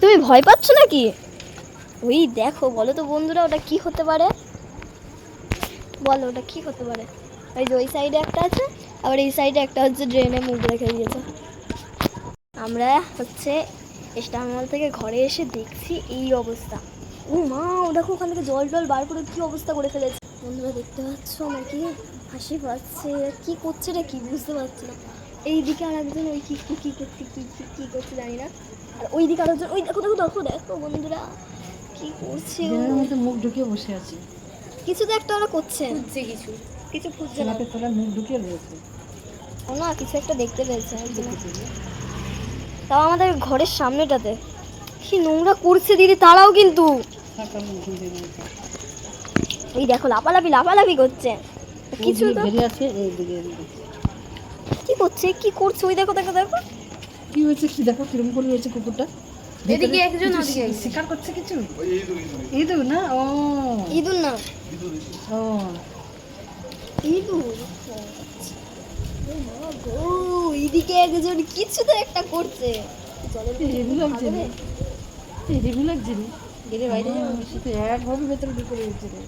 তুমি ভয় পাচ্ছ নাকি? ওই দেখো, বলো তো বন্ধুরা ওটা কি হতে পারে? বলো ওটা কি হতে পারে? ওই যে ওই সাইডে একটা আছে, আবার এই সাইডে একটা হচ্ছে ড্রেনে মুখ রেখে দিয়েছে। আমরা হচ্ছে স্টার মল থেকে ঘরে এসে দেখছি এই অবস্থা। ও মা, ও দেখো ওখান থেকে জল টল বার করে কি অবস্থা করে ফেলেছে। বন্ধুরা দেখতে পাচ্ছ আমার কি হাসি পাচ্ছে, কি করছে রে কি বুঝতে পারছি না। এইদিকে আর একজন ওই কি কি করছে, কি করছে জানি না। আর ওই দিকে আরেকজন, ওই দেখো দেখো দেখো দেখো বন্ধুরা কি করছে। ড্রেনের মধ্যে মুখ ঢুকিয়ে বসে আছে, কিছু তো একটা ওরা করছে, খুঁজছে কিছু। কিছু খুঁজছে না, সেলাপের তলায় মুখ ঢুকিয়ে রয়েছে। ও না কিছু একটা দেখতে পেয়েছে। তাও আমাদের ঘরের সামনেটাতে কি নোংরা করছে দিদি, তারাও কিন্তু এই দেখো লাফালাফি লাফালাফি করছে কিছু তো বেরিয়ে আছে। এইদিকে কি করছে, কি করছে, ওই দেখো দেখো দেখো কি হয়েছে, কি দেখো কিরম করে রয়েছে কুকুরটা। এদিকে একজন, কিছু ওদিকে একজন। শিকার করছে কিছু। ইঁদুর না? ও ইঁদুর না, ও ইঁদুর। ও এইদিকে একজন কিছু তো একটা করছে। জলের মধ্যে হেভি লাগছে ভাগবে। রে, হেভি লাগছে রে। এদের বাইরে যাবো। শুধু একভাবে ভেতরে ঢুকে রয়েছে রে।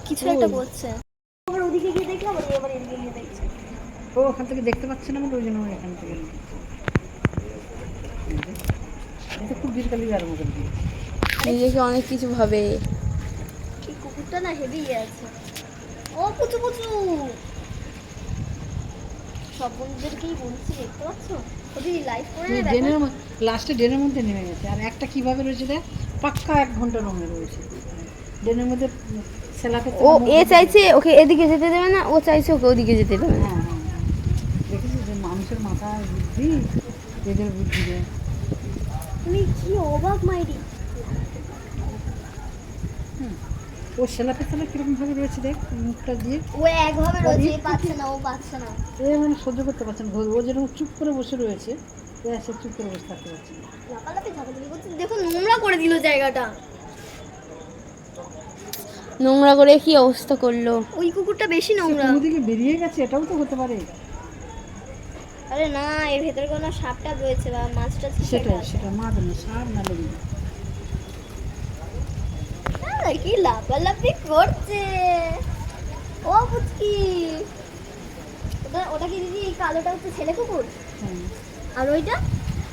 কিছু একটা করছে। আবার ওদিকে গিয়ে দেখলাম, আবার এদিকে গিয়ে দেখছে। ও ওখান থেকে দেখতে পাচ্ছে না, আমার ওই জন্য আমি এখান থেকে এটা খুব বিরকালি আরম্ভ করে দিই। নিজেকে অনেক কিছু ভাবে। এই কুকুরটা না হেভি আছে। ও পুচু পুচু, সব বন্ধুদেরকেই বলছি, দেখতে পাচ্ছ ওদি লাইভ করে নেবে। ড্রেনের লাস্টে ড্রেনের মধ্যে নেমে গেছে। আর একটা কিভাবে রয়েছে দেখ, পাক্কা 1 ঘন্টা রঙে রয়েছে ড্রেনের মধ্যে। সেলাপের ও এ চাইছে ওকে এদিকে যেতে দেবে না, ও চাইছে ওকে ওদিকে যেতে দেবে না। হ্যাঁ হ্যাঁ হ্যাঁ, দেখেছিস যে মানুষের মাথায় বুদ্ধি, এদের বুদ্ধি রে। তুমি কি অবাক মাইরি। ও সেলাপের তলা কিরকম ভাবে রয়েছে দেখ, মুখটা দিয়ে। ও একভাবে রয়েছে, পাচ্ছে না, ও পাচ্ছে না। এ মানে সহ্য করতে পারছে না। ও যেরকম চুপ করে বসে রয়েছে, সে চুপ করে বসে থাকতে পারছে না। লাফালাফি ঝাপাঝাপি করছে, দেখো নোংরা করে দিল জায়গাটা। নোংরা করে কি অবস্থা করলো। ওই কুকুরটা বেশি নোংরা। কোনোদিকে বেরিয়ে গেছে, এটাও তো হতে পারে। আরে না, এর ভেতরে কোনো সাপটা রয়েছে বা মাছটা সেটাই, সেটা মাছ না, সার না লেগে। কি লাফালাফি করছে। ও পুচকি, ওটা ওটা কি দিদি, এই কালোটা হচ্ছে ছেলে কুকুর, হ্যাঁ আর ওইটা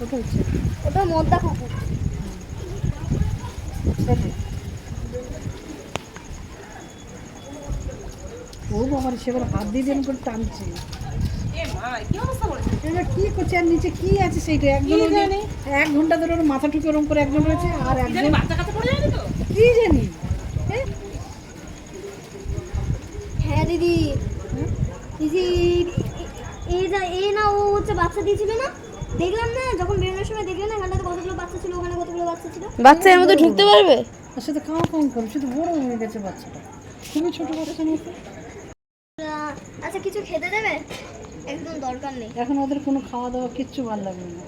ওটা হচ্ছে ওটা মদ্দা কুকুর। সেটাই। ও বাবার সেবার হাত দিয়ে দেন করে টানছে। এটা কি করছে, আর নিচে কি আছে সেইটা একজন 1 ঘন্টা ধরে ওর মাথা টুকে ওরম করে একজন রয়েছে, আর একজন কি জানি। হ্যাঁ দিদি, দিদি এই না ও হচ্ছে বাচ্চা দিয়েছিল না, দেখলাম না যখন বেরোনোর সময়, দেখলাম না এখানটাতে কতগুলো বাচ্চা ছিল, ওখানে কতগুলো বাচ্চা ছিল। বাচ্চা এর মধ্যে ঢুকতে পারবে? আর সাথে কাউ কাউ করে, শুধু বড় হয়ে গেছে বাচ্চাটা, খুবই ছোট বাচ্চা মতো। আচ্ছা কিছু খেতে দেবে? একদম দরকার নেই এখন ওদের কোনো খাওয়া দাওয়া কিচ্ছু ভালো লাগবে না।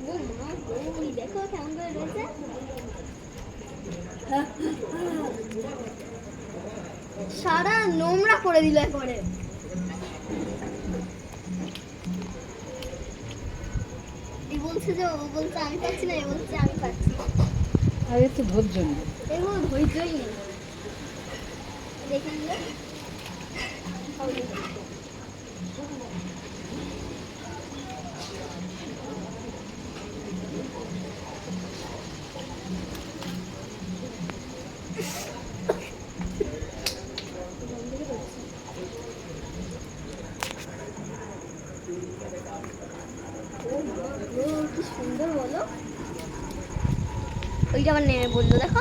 ও মা গো, ওই দেখো কেমন করে রয়েছে। সারা নোংরা করে দিল একবারে। এই বলছে যে, ও বলছে আমি পাচ্ছি না, এ বলছে আমি পাচ্ছি। আর এর তো ধৈর্য নেই। এর কোনো ধৈর্যই নেই। দেখে নিলে কি সুন্দর বলো। ওইটা আবার নেমে বললো দেখো।